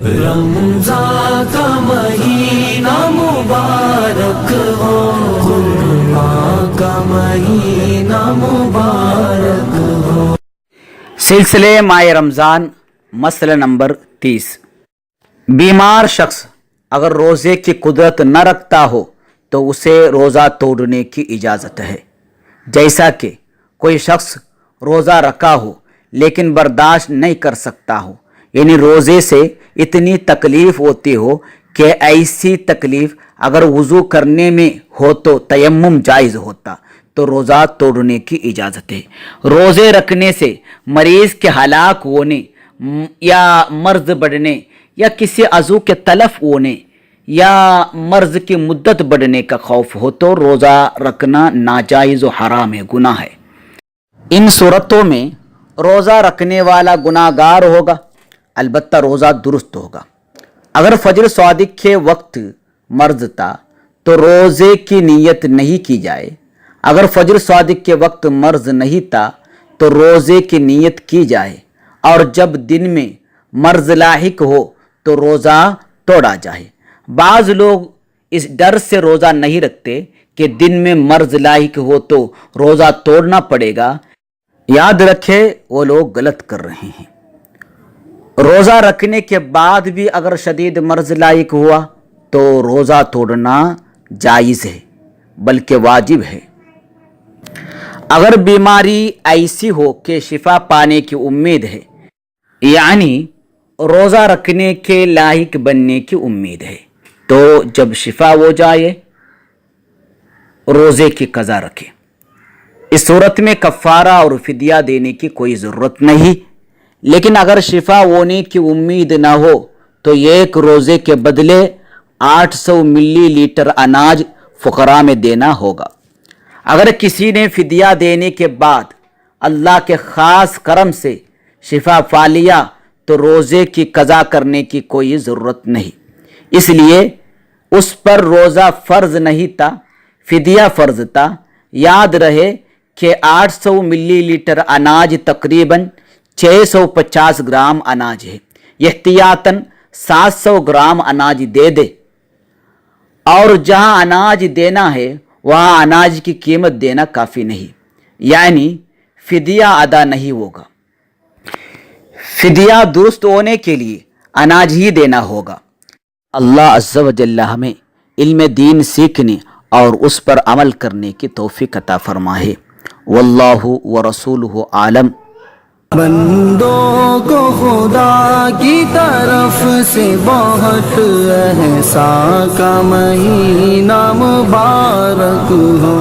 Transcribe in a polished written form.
رمضان کا مہینہ مبارک ہو، قربان کا مہینہ مبارک ہو۔ سلسلے ماہ رمضان، مسئلہ نمبر 30۔ بیمار شخص اگر روزے کی قدرت نہ رکھتا ہو تو اسے روزہ توڑنے کی اجازت ہے، جیسا کہ کوئی شخص روزہ رکھا ہو لیکن برداشت نہیں کر سکتا ہو، یعنی روزے سے اتنی تکلیف ہوتی ہو کہ ایسی تکلیف اگر وضو کرنے میں ہو تو تیمم جائز ہوتا تو روزہ توڑنے کی اجازت ہے۔ روزے رکھنے سے مریض کے ہلاک ہونے یا مرض بڑھنے یا کسی عضو کے تلف ہونے یا مرض کی مدت بڑھنے کا خوف ہو تو روزہ رکھنا ناجائز و حرام ہے، گناہ ہے۔ ان صورتوں میں روزہ رکھنے والا گناہ گار ہوگا، البتہ روزہ درست ہوگا۔ اگر فجر صادق کے وقت مرض تھا تو روزے کی نیت نہیں کی جائے، اگر فجر صادق کے وقت مرض نہیں تھا تو روزے کی نیت کی جائے، اور جب دن میں مرض لاحق ہو تو روزہ توڑا جائے۔ بعض لوگ اس ڈر سے روزہ نہیں رکھتے کہ دن میں مرض لاحق ہو تو روزہ توڑنا پڑے گا، یاد رکھے وہ لوگ غلط کر رہے ہیں۔ روزہ رکھنے کے بعد بھی اگر شدید مرض لاحق ہوا تو روزہ توڑنا جائز ہے بلکہ واجب ہے۔ اگر بیماری ایسی ہو کہ شفا پانے کی امید ہے، یعنی روزہ رکھنے کے لاحق بننے کی امید ہے، تو جب شفا ہو جائے روزے کی قضا رکھے۔ اس صورت میں کفارہ اور فدیہ دینے کی کوئی ضرورت نہیں، لیکن اگر شفا ہونے کی امید نہ ہو تو ایک روزے کے بدلے 800 ملی لیٹر اناج فقراء میں دینا ہوگا۔ اگر کسی نے فدیہ دینے کے بعد اللہ کے خاص کرم سے شفا پا لیا تو روزے کی قضا کرنے کی کوئی ضرورت نہیں، اس لیے اس پر روزہ فرض نہیں تھا، فدیہ فرض تھا۔ یاد رہے کہ 800 ملی لیٹر اناج تقریباً 650 گرام اناج ہے، احتیاطاً 700 گرام اناج دے دے، اور جہاں اناج دینا ہے وہاں اناج کی قیمت دینا کافی نہیں، یعنی فدیہ ادا نہیں ہوگا۔ فدیہ درست ہونے کے لیے اناج ہی دینا ہوگا۔ اللہ عز و جل ہمیں علم دین سیکھنے اور اس پر عمل کرنے کی توفیق عطا فرمائے۔ واللہ ورسولہ عالم۔ بندوں کو خدا کی طرف سے بہت احسان کا مہینہ مبارک ہو۔